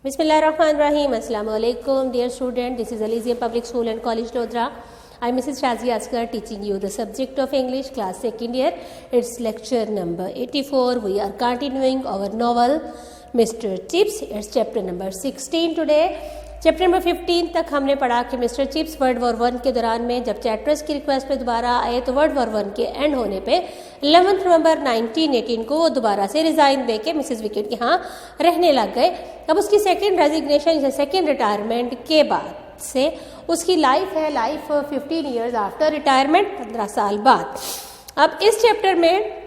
Bismillahirrahmanirrahim. Assalamu alaikum, dear student. This is Elysium Public School and College, Lodra. I'm Mrs. Shazia Asghar teaching you the subject of English, class 2nd year. It's lecture number 84. We are continuing our novel, Mr. Chips. It's chapter number 16 today. Chapter number 15 तक हमने पढ़ा कि mister chips world war 1 के दौरान में जब chatters की request पे दोबारा आए तो वर्ल्ड वॉर 1 के एंड होने पे 11 नवंबर 1918 को वो दोबारा से रिजाइन दे के मिसेस विकेट के यहाँ रहने लग गए। अब उसकी सेकंड रेजिग्नेशन या सेकंड रिटायरमेंट के बाद से उसकी लाइफ 15 ईयर्स आफ्टर रिटायरमेंट, 15 साल बाद। अब इस चैप्टर में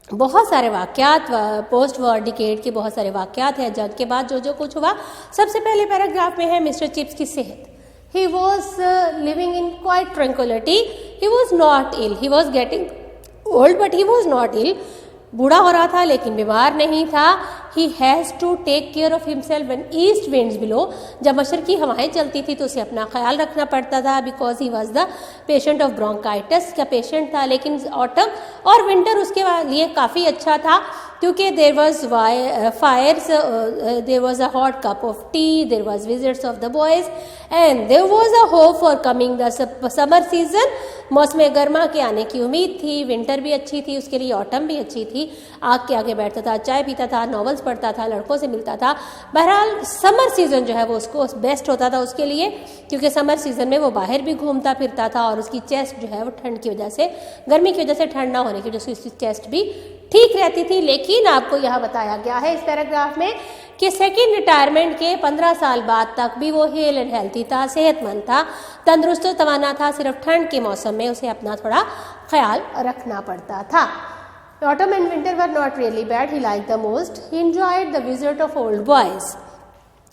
बहुत सारे वाकयात, पोस्ट वॉर डिकेड के बहुत सारे वाकयात हैं जंग के बाद जो कुछ हुआ। सबसे पहले पैराग्राफ में है मिस्टर चिप्स की सेहत। He was living in quite tranquillity. He was not ill. He was getting old but he was not ill. बूढ़ा हो रहा था लेकिन बीमार नहीं था। He has to take care of himself when east winds blow. जब मशरकी हवाएं चलती थी तो उसे अपना ख्याल रखना पड़ता था, because he was the patient of bronchitis का पेशेंट था। लेकिन ऑटम और विंटर उसके लिए काफ़ी अच्छा था क्योंकि there was fires, there was a hot cup of tea, there was visits of the boys and there was a hope for coming the summer season. मौसम गर्मा के आने की उम्मीद थी। विंटर भी अच्छी थी उसके लिए, ऑटम भी अच्छी थी। आग के आगे बैठता था, चाय पीता था, नॉवेल्स पढ़ता था, लड़कों से मिलता था। बहरहाल समर सीजन जो है वो उसको बेस्ट होता था उसके लिए, क्योंकि समर सीजन में वो बाहर भी घूमता फिरता था और उसकी चेस्ट जो है वो ठंड की वजह से, गर्मी की वजह से, ठंड ना होने की वजह से उसकी चेस्ट भी ठीक रहती थी। लेकिन आपको यहाँ बताया गया है इस पैराग्राफ में कि सेकेंड रिटायरमेंट के 15 साल बाद तक भी वो हेल एंड हेल्थी था, सेहतमंद था, तंदुरुस्त और तवाना था। सिर्फ ठंड के मौसम में उसे अपना थोड़ा ख्याल रखना पड़ता था। Autumn and winter were not really bad. He liked the most. He enjoyed the visit of old boys.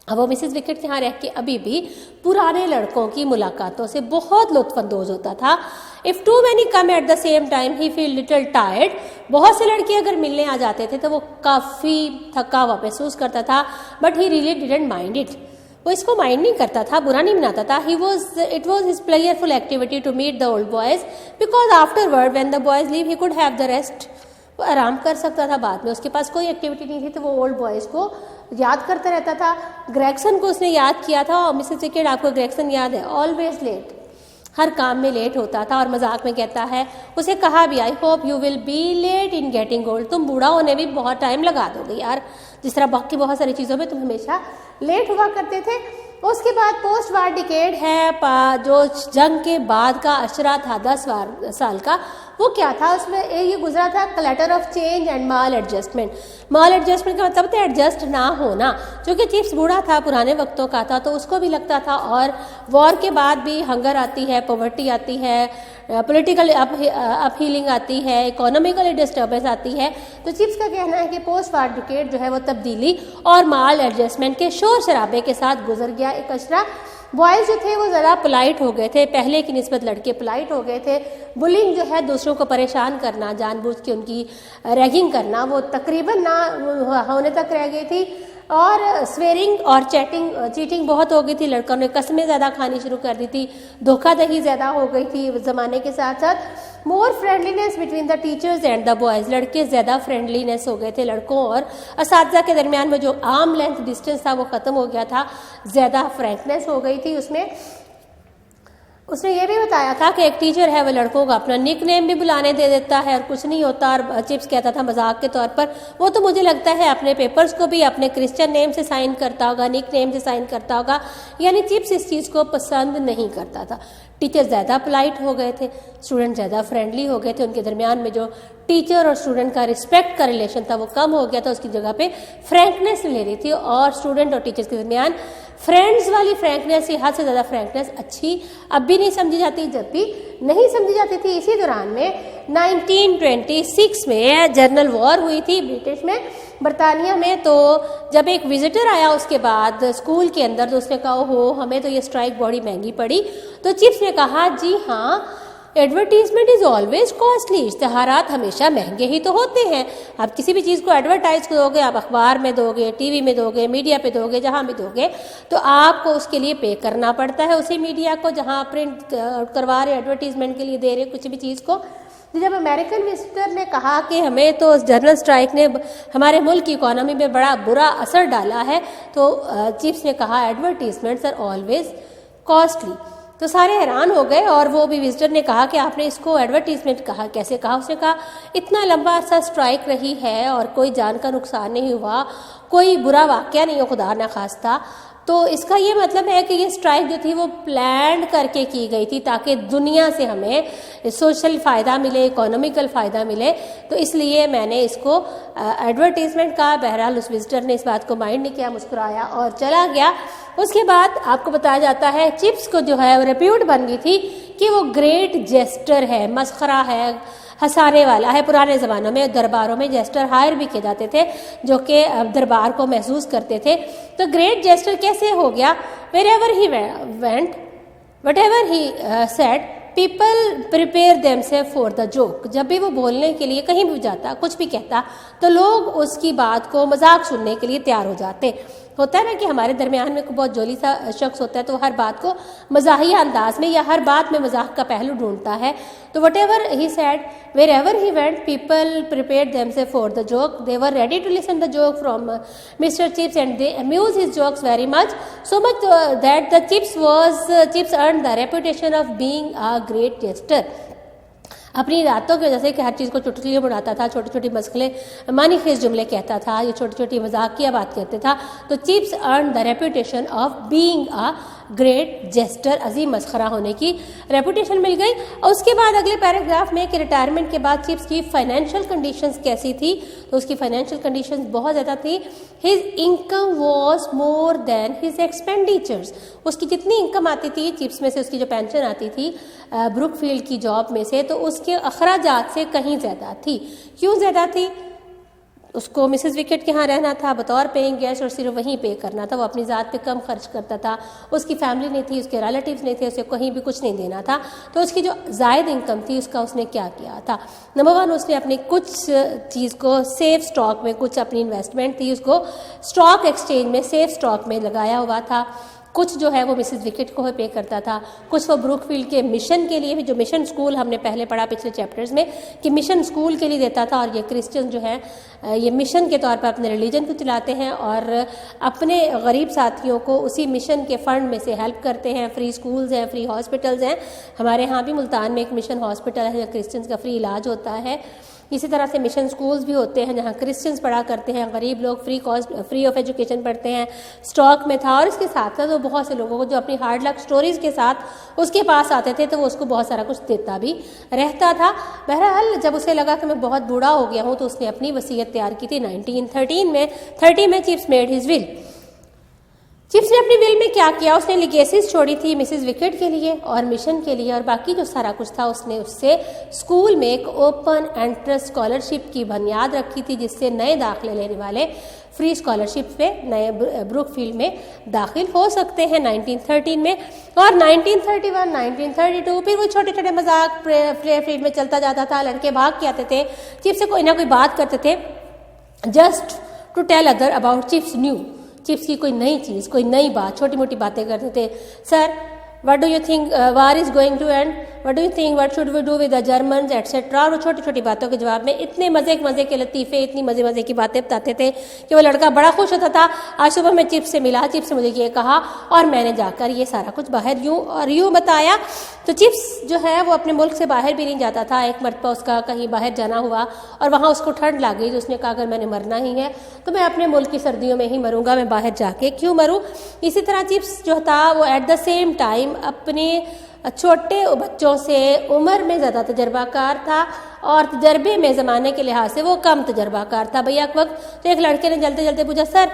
अब वो मिसेस विकेट के यहाँ रह के अभी भी पुराने लड़कों की मुलाकातों से बहुत लुत्फानंदोज होता था। If too many come at the same time, he feel little tired. बहुत से लड़के अगर मिलने आ जाते थे तो वो काफ़ी थका हुआ महसूस करता था। But he really didn't mind it. वो इसको माइंड नहीं करता था, बुरा नहीं मनाता था। It was his playful activity to meet the old boys because afterward when the boys leave he could have the rest. वो आराम कर सकता था बाद में, उसके पास कोई एक्टिविटी नहीं थी तो वो ओल्ड बॉयज़ को याद करता रहता था। ग्रेगसन को उसने याद किया था और मिसेस विकेट, आपको ग्रेगसन याद है, ऑलवेज लेट, हर काम में लेट होता था और मजाक में कहता है, उसे कहा भी, I hope you will be late in getting old. तुम बूढ़ा होने में बहुत टाइम लगा दोगे यार, जिस तरह बाकी बहुत सारी चीज़ों में तुम हमेशा लेट हुआ करते थे। उसके बाद पोस्ट वार डिकेड है, जो जंग के बाद का अशरा था 10 साल का, वो क्या था, उसमें ये गुजरा था clutter of change and mall adjustment. Mall adjustment का मतलब था एडजस्ट ना होना। क्योंकि चिप्स बूढ़ा था, पुराने वक्तों का था, तो उसको भी लगता था। और वॉर के बाद भी हंगर आती है, पॉवर्टी आती है, पॉलिटिकल अपहीलिंग आती है, इकोनॉमिकल डिस्टर्बेंस आती है। तो चिप्स का कहना है कि पोस्ट वार डिकेड जो है वो तब्दीली और माल एडजस्टमेंट के शोर शराबे के साथ गुजर गया एक अशरा। बॉयज़ जो थे वो ज़रा पोलाइट हो गए थे, पहले की निस्बत लड़के पोलाइट हो गए थे। बुलिंग जो है, दूसरों को परेशान करना, जानबूझ के उनकी रैगिंग करना, वो तकरीबन ना होने तक रह गई थी। और स्वेरिंग और चीटिंग बहुत हो गई थी। लड़कों ने कस्में ज़्यादा खानी शुरू कर दी थी, धोखाधड़ी ज़्यादा हो गई थी ज़माने के साथ साथ। More friendliness between the teachers and the boys, लड़के ज़्यादा फ्रेंडलीनेस हो गए थे लड़कों और असातिज़ा के दरमियान में जो आर्म लेंथ डिस्टेंस था वो ख़त्म हो गया था, ज़्यादा फ्रैंकनेस हो गई थी उसमें। उसने ये भी बताया था कि एक टीचर है वो लड़कों को अपना निक नेम भी बुलाने दे देता है और कुछ नहीं होता। और चिप्स कहता था मजाक के तौर पर, वो तो मुझे लगता है अपने पेपर्स को भी अपने क्रिश्चियन नेम से साइन करता होगा, निक नेम से साइन करता होगा। यानी चिप्स इस चीज़ को पसंद नहीं करता था। टीचर ज़्यादा पोलाइट हो गए थे, स्टूडेंट ज़्यादा फ्रेंडली हो गए थे। उनके दरमियान में जो टीचर और स्टूडेंट का रिस्पेक्ट का रिलेशन था वो कम हो गया था, उसकी जगह पे फ्रैंकनेस ले रही थी। और स्टूडेंट और टीचर्स के दरमियान फ्रेंड्स वाली फ्रैंकनेस ही हद से ज़्यादा फ्रैंकनेस अच्छी अब भी नहीं समझी जाती, जब भी नहीं समझी जाती थी। इसी दौरान में 1926 में जनरल वॉर हुई थी ब्रिटिश में, बरतानिया में। तो जब एक विजिटर आया उसके बाद स्कूल के अंदर, तो उसने कहा हो हमें तो ये स्ट्राइक बड़ी महंगी पड़ी। तो चिप्स ने कहा जी हाँ, एडवर्टीजमेंट इज ऑलवेज कॉस्टली, इश्तहारात हमेशा महंगे ही तो होते हैं। आप किसी भी चीज़ को एडवर्टाइज दोगे, आप अखबार में दोगे, टीवी में दोगे, मीडिया पे दोगे, जहाँ भी दोगे, तो आपको उसके लिए पे करना पड़ता है उसी मीडिया को जहाँ प्रिंट करवा रहे, एडवर्टीजमेंट के लिए दे रहे कुछ भी चीज़ को। जब अमेरिकन विजिटर ने कहा कि हमें तो जनरल स्ट्राइक ने हमारे मुल्क की इकोनॉमी में बड़ा बुरा असर डाला है, तो चीफ्स ने कहा एडवर्टीजमेंट्स आर ऑलवेज कॉस्टली। तो सारे हैरान हो गए और वो भी विजिटर ने कहा कि आपने इसको एडवर्टीजमेंट कहा, कैसे कहा? उसने कहा इतना लंबा अरसा स्ट्राइक रही है और कोई जान का नुकसान नहीं हुआ, कोई बुरा वाक़या नहीं हो खुदा न खास्ता, तो इसका ये मतलब है कि ये स्ट्राइक जो थी वो प्लान करके की गई थी ताकि दुनिया से हमें सोशल फ़ायदा मिले, इकोनॉमिकल फ़ायदा मिले, तो इसलिए मैंने इसको एडवर्टीजमेंट कहा। बहरहाल उस विजिटर ने इस बात को माइंड नहीं किया, मुस्कुराया और चला गया। उसके बाद आपको बताया जाता है चिप्स को जो है वो रेप्यूट बन गई थी कि वो ग्रेट जेस्टर है, मस्खरा है, हंसाने वाला है। पुराने ज़मानों में दरबारों में जेस्टर हायर भी किए जाते थे जो कि दरबार को महसूस करते थे। तो ग्रेट जेस्टर कैसे हो गया? Wherever he went whatever he said people prepare themselves for the joke. जब भी वो बोलने के लिए कहीं भी जाता, कुछ भी कहता, तो लोग उसकी बात को मजाक सुनने के लिए तैयार हो जाते। होता है ना कि हमारे दरमियान में बहुत जोली सा शख्स होता है, तो हर बात को मजाहिया अंदाज में या हर बात में मजाक का पहलू ढूंढता है। तो whatever he said wherever he went people prepare themselves for the joke, they were ready to listen the joke from Mr Chips and they amuse his jokes very much, so much that the Chips earn the reputation of being a great jester. अपनी रातों की वजह से कि हर चीज़ को चुटकुलियों में उड़ाता था, छोटी छोटी मस्खले मानी खेज जुमले कहता था, ये छोटी छोटी मजाकिया बात कहते था। तो Chips earn the reputation of being a great jester, अजीम मस्खरा होने की रेपुटेशन मिल गई। और उसके बाद अगले पैराग्राफ में कि रिटायरमेंट के बाद चिप्स की फाइनेंशियल कंडीशंस कैसी थी, तो उसकी फाइनेंशियल कंडीशंस बहुत ज़्यादा थी। His income was more than his expenditures. उसकी जितनी इनकम आती थी चिप्स में से, उसकी जो पेंशन आती थी ब्रुकफील्ड की जॉब में से, तो उसके अखराजात से कहीं ज़्यादा थी। क्यों ज़्यादा थी? उसको मिसेस विकेट के यहाँ रहना था बतौर पेइंग गेस्ट और सिर्फ वहीं पे करना था। वो अपनी ज़ात पे कम खर्च करता था, उसकी फैमिली नहीं थी, उसके रिलेटिव्स नहीं थे, उसे कहीं भी कुछ नहीं देना था। तो उसकी जो जायद इनकम थी उसका उसने क्या किया था? नंबर वन, उसने अपनी कुछ चीज़ को सेफ स्टॉक में, कुछ अपनी इन्वेस्टमेंट थी उसको स्टॉक एक्सचेंज में, सेफ स्टॉक में लगाया हुआ था। कुछ जो है वो मिसेस विकेट को पे करता था, कुछ वो ब्रुकफील्ड के मिशन के लिए भी, जो मिशन स्कूल हमने पहले पढ़ा पिछले चैप्टर्स में कि मिशन स्कूल के लिए देता था। और ये क्रिश्चियन जो है ये मिशन के तौर पर अपने रिलीजन को चलाते हैं और अपने गरीब साथियों को उसी मिशन के फंड में से हेल्प करते हैं। फ्री स्कूल्स हैं, फ्री हॉस्पिटल्स हैं। हमारे यहाँ भी मुल्तान में एक मिशन हॉस्पिटल है जहाँ क्रिश्चियंस का फ्री इलाज होता है। इसी तरह से मिशन स्कूल्स भी होते हैं जहाँ क्रिश्चियंस पढ़ा करते हैं, गरीब लोग फ्री ऑफ एजुकेशन पढ़ते हैं। स्टॉक में था और इसके साथ साथ वो बहुत से लोगों को जो अपनी हार्ड लक स्टोरीज के साथ उसके पास आते थे तो वो उसको बहुत सारा कुछ देता भी रहता था। बहरहाल जब उसे लगा कि मैं बहुत बूढ़ा हो गया हूँ तो उसने अपनी वसीयत तैयार की थी 1930 में chips made his will. Chips ने अपनी विल में क्या किया? उसने लिगेसीज छोड़ी थी मिसेस विकेट के लिए और मिशन के लिए, और बाकी जो सारा कुछ था उसने उससे स्कूल में एक ओपन एंट्रेंस स्कॉलरशिप की बुनियाद रखी थी जिससे नए दाखिले लेने वाले फ्री स्कॉलरशिप पे नए ब्रुकफील्ड में दाखिल हो सकते हैं 1913 में। और 1931, 1932 फिर वो छोटे छोटे मजाक प्ले फील्ड में चलता जाता था। लड़के भाग के आते थे, चिप्स से कोई ना कोई बात करते थे just to tell other about Chips new. Chips की कोई नई चीज़, कोई नई बात, छोटी मोटी बातें करते थे। Sir what do you think war is going to end, what do you think what should we do with the Germans etcetera. और छोटी छोटी बातों के जवाब में इतने मज़े के लतीफ़े, इतनी मज़े की बातें बताते थे कि वो लड़का बड़ा खुश होता था। आज सुबह मैं चिप्स से मिला, चिप्स से मुझे ये कहा और मैंने जाकर ये सारा कुछ बाहर यूँ बताया। तो चिप्स जो है वो अपने मुल्क से बाहर भी नहीं जाता था। एक मरतबा उसका कहीं बाहर जाना हुआ और वहाँ उसको ठंड लग गई तो उसने कहा अगर मैंने मरना ही है तो मैं अपने मुल्क की सर्दियों में ही मरूंगा, मैं बाहर जाके क्यों मरूं। इसी तरह चिप्स जो था वो एट द सेम टाइम अपने छोटे बच्चों से उम्र में ज़्यादा तजर्बाकार था और तजर्बे में ज़माने के लिहाज से वो कम तजर्बाकार था। भैया एक वक्त तो एक लड़के ने जल्दी जल्दी पूछा, सर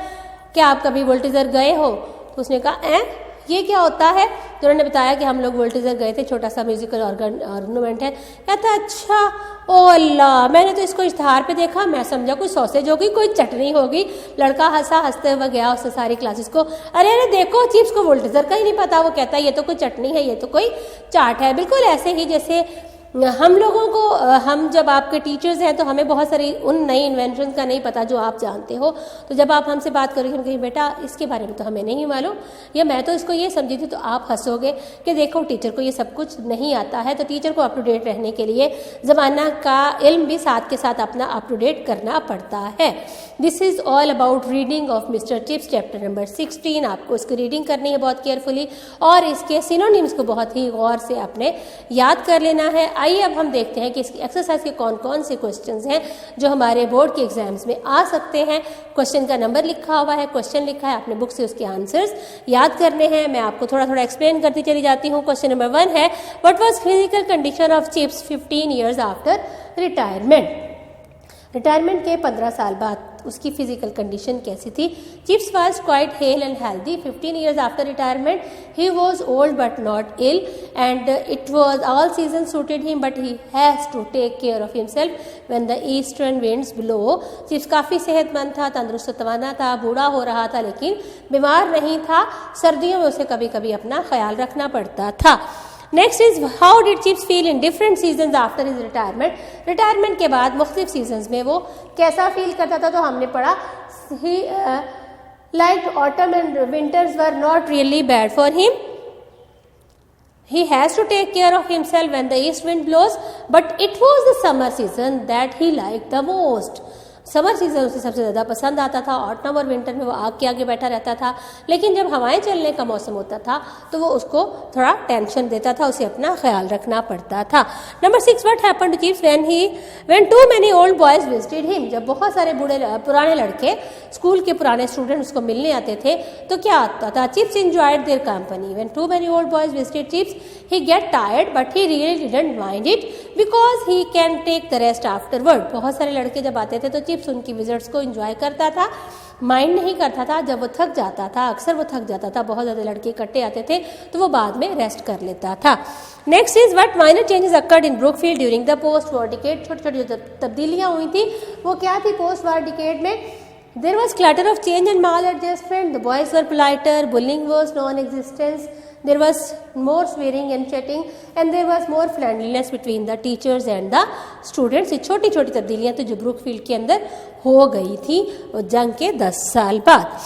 क्या आप कभी वोल्टिज़र गए हो? तो उसने कहा ये क्या होता है? तो उन्होंने बताया कि हम लोग वोल्टिज़र गए थे, छोटा सा म्यूजिकल ऑर्गेनाइजेशन है। कहता अच्छा ओ अल्लाह, मैंने तो इसको इश्तहार पे देखा, मैं समझा कोई सॉसेज होगी, कोई चटनी होगी। लड़का हंसते हुए गया उससे सारी क्लासेस को, अरे देखो चिप्स को वोल्टिज़र का ही नहीं पता। वो कहता है ये तो कोई चटनी है, ये तो कोई चाट है। बिल्कुल ऐसे ही जैसे हम लोगों को हम जब आपके टीचर्स हैं तो हमें बहुत सारी उन नई इन्वेंशन का नहीं पता जो आप जानते हो, तो जब आप हमसे बात करोगे हम कहेंगे बेटा इसके बारे में तो हमें नहीं मालूम, या मैं तो इसको ये समझी थी, तो आप हंसोगे कि देखो टीचर को ये सब कुछ नहीं आता है। तो टीचर को अप टू डेट रहने के लिए ज़माना का इल्म भी साथ के साथ अपना अप टू डेट करना पड़ता है। This is all about reading of mister chips chapter number 16। आपको इसकी रीडिंग करनी है बहुत केयरफुली और इसके सिनोनिम्स को बहुत ही गौर से आपने याद कर लेना है। आइए अब हम देखते हैं कि इसकी एक्सरसाइज के कौन कौन से क्वेश्चंस हैं जो हमारे बोर्ड के एग्जाम्स में आ सकते हैं। क्वेश्चन का नंबर लिखा हुआ है, क्वेश्चन लिखा है, आपने बुक से उसके आंसर्स याद करने हैं। मैं आपको थोड़ा थोड़ा एक्सप्लेन करती चली जाती हूँ। क्वेश्चन नंबर 1 है, what was physical condition of Chips 15 years after retirement. Retirement के 15 साल बाद उसकी फिजिकल कंडीशन कैसी थी। Chips was quite hale and healthy 15 years after retirement. He was old but not ill and it was all season suited him but he has to take care of himself when the eastern winds blow. Chips काफ़ी सेहतमंद था, तंदुरुस्त तवाना था, बूढ़ा हो रहा था लेकिन बीमार नहीं था। सर्दियों में उसे कभी कभी अपना ख्याल रखना पड़ता था। Next is how did chips feel in different season after his retirement. Retirement के बाद मुख्तलिफ सीजन्स में वो कैसा फील करता था, तो हमने पढ़ा ही like autumn and winters were not really bad for him. He has to take care of himself when the east wind blows, but it was the summer season that he liked the most. Summer season उसे सबसे ज़्यादा पसंद आता था। Autumn और winter में वो आग के आगे बैठा रहता था, लेकिन जब हवाएं चलने का मौसम होता था तो वो उसको थोड़ा टेंशन देता था, उसे अपना ख्याल रखना पड़ता था। Number 6, what happened to Chips when too many old boys visited him. जब बहुत सारे पुराने लड़के स्कूल के पुराने स्टूडेंट उसको मिलने आते थे तो क्या आता था। Chips enjoyed their company. When too many old boys visited Chips he get tired but he really didn't mind it because he can take the rest afterward. बहुत सारे लड़के जब आते थे तो चिप्स उनकी विजिट्स को एंजॉय करता था, माइंड नहीं करता था। जब वो थक जाता था, अक्सर वो थक जाता था, बहुत ज़्यादा लड़के इकट्ठे आते थे तो वो बाद में रेस्ट कर लेता था। Next is what minor changes occurred in Brookfield during the post war decade. छोटी छोटी जो तब्दीलियाँ हुई थी वो क्या थी पोस्ट वॉर डिकेड में। There was clutter of change and maladjustment. The boys were politer, bullying was non existence, there was more swearing and chatting and there was more friendliness between the teachers and the students। ये छोटी छोटी तब्दीलियाँ तो जो Brookfield के अंदर हो गई थी जंग के 10 साल बाद।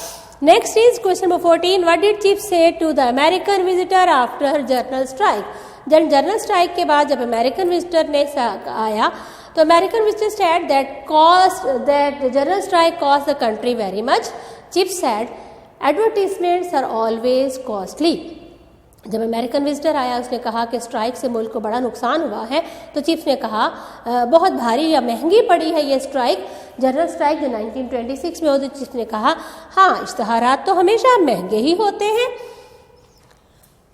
Next is question number 14, what did Chips say to the American visitor after general strike. General strike के बाद जब अमेरिकन विजिटर ने आया तो American visitor said that general strike cost the country very much. Chips said advertisements are always costly. जब American visitor आया उसने कहा कि स्ट्राइक से मुल्क को बड़ा नुकसान हुआ है, तो चिप्स ने कहा बहुत भारी या महंगी पड़ी है ये स्ट्राइक। जनरल स्ट्राइक जो 1926 में हुई, चिप्स ने कहा हाँ इश्तहारात तो हमेशा महंगे ही होते हैं।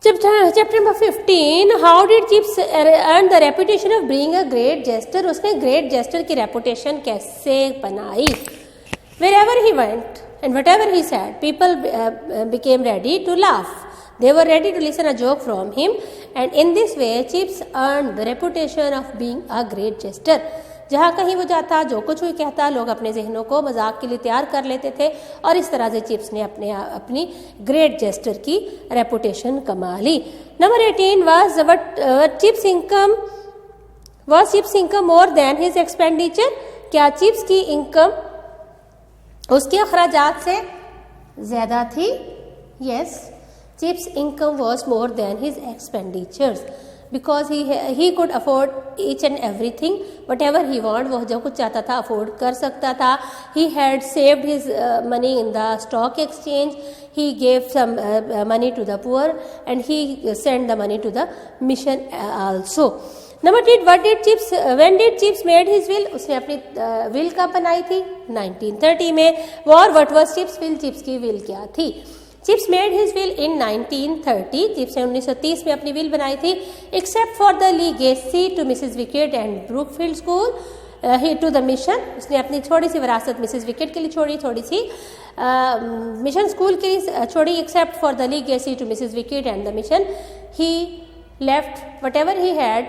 Chapter number 15, how did Chips earn the reputation of being a great jester. उसने ग्रेट जेस्टर की रेपुटेशन कैसे बनाई। Wherever he went and whatever he said people became ready to laugh. They were ready to listen a joke from him and in this way Chips earned the reputation of being a great jester। जहाँ कहीं वो जाता जो कुछ भी कहता लोग अपने जहनों को मजाक के लिए तैयार कर लेते थे और इस तरह से चिप्स ने अपनी ग्रेट जेस्टर की रेपुटेशन कमा ली। Number 18 was Chips income more than his expenditure. क्या चिप्स की इनकम उसके अखराजात से ज्यादा थी। Yes, Chips' income was more than his expenditures because he could afford each and everything, whatever he wanted। वो जो कुछ चाहता था अफोर्ड कर सकता था। He had saved his money in the stock exchange। He gave some money to the poor and he sent the money to the mission also। Number 8, when did Chips made his will। उसने अपनी will कब बनाई थी 1930 में। what was Chips' will। Chips की will क्या थी। Chips made his will in 1930। Chips ने 1930 में अपनी विल बनाई थी। Except for the legacy to Mrs Wickett and Brookfield school he to the mission. उसने अपनी थोड़ी सी विरासत मिसेस विकेट के लिए छोड़ी, थोड़ी सी मिशन स्कूल के लिए छोड़ी। Except for the legacy to Mrs Wickett and the mission he left whatever he had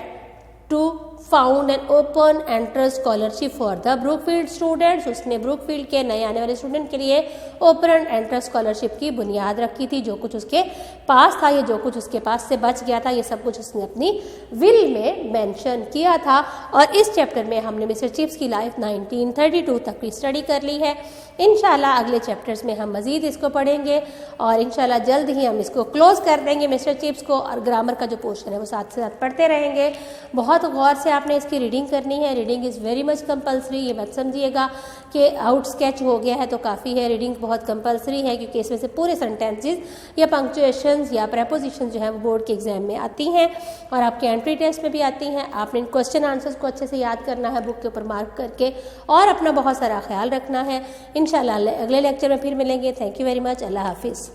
to found an open entrance scholarship for the Brookfield students. उसने Brookfield के नए आने वाले स्टूडेंट के लिए ओपन एंट्रेंस स्कॉलरशिप की बुनियाद रखी थी। जो कुछ उसके पास था, ये जो कुछ उसके पास से बच गया था, ये सब कुछ उसने अपनी विल में मेंशन किया था। और इस चैप्टर में हमने मिस्टर चिप्स की लाइफ 1932 तक की स्टडी कर ली है। इंशाल्लाह अगले चैप्टर्स में हम मजीद इसको पढ़ेंगे और इंशाल्लाह जल्द ही हम इसको क्लोज कर देंगे मिस्टर चिप्स को, और ग्रामर का जो पोर्शन है वो साथ से साथ पढ़ते रहेंगे। बहुत गौर से आपने इसकी रीडिंग करनी है। Reading is very much compulsory. ये मत समझिएगा कि आउट स्केच हो गया है तो काफ़ी है। रीडिंग बहुत कंपलसरी है क्योंकि इसमें से पूरे सेंटेंसेस या पंक्चुएशंस या प्रेपोजिशन जो है वो बोर्ड के एग्जाम में आती हैं और आपके एंट्री टेस्ट में भी आती हैं। आपने इन क्वेश्चन आंसर्स को अच्छे से याद करना है बुक के ऊपर मार्क करके, और अपना बहुत सारा ख्याल रखना है। इंशाल्लाह अगले लेक्चर में फिर मिलेंगे। Thank you very much. अल्लाह हाफिज़।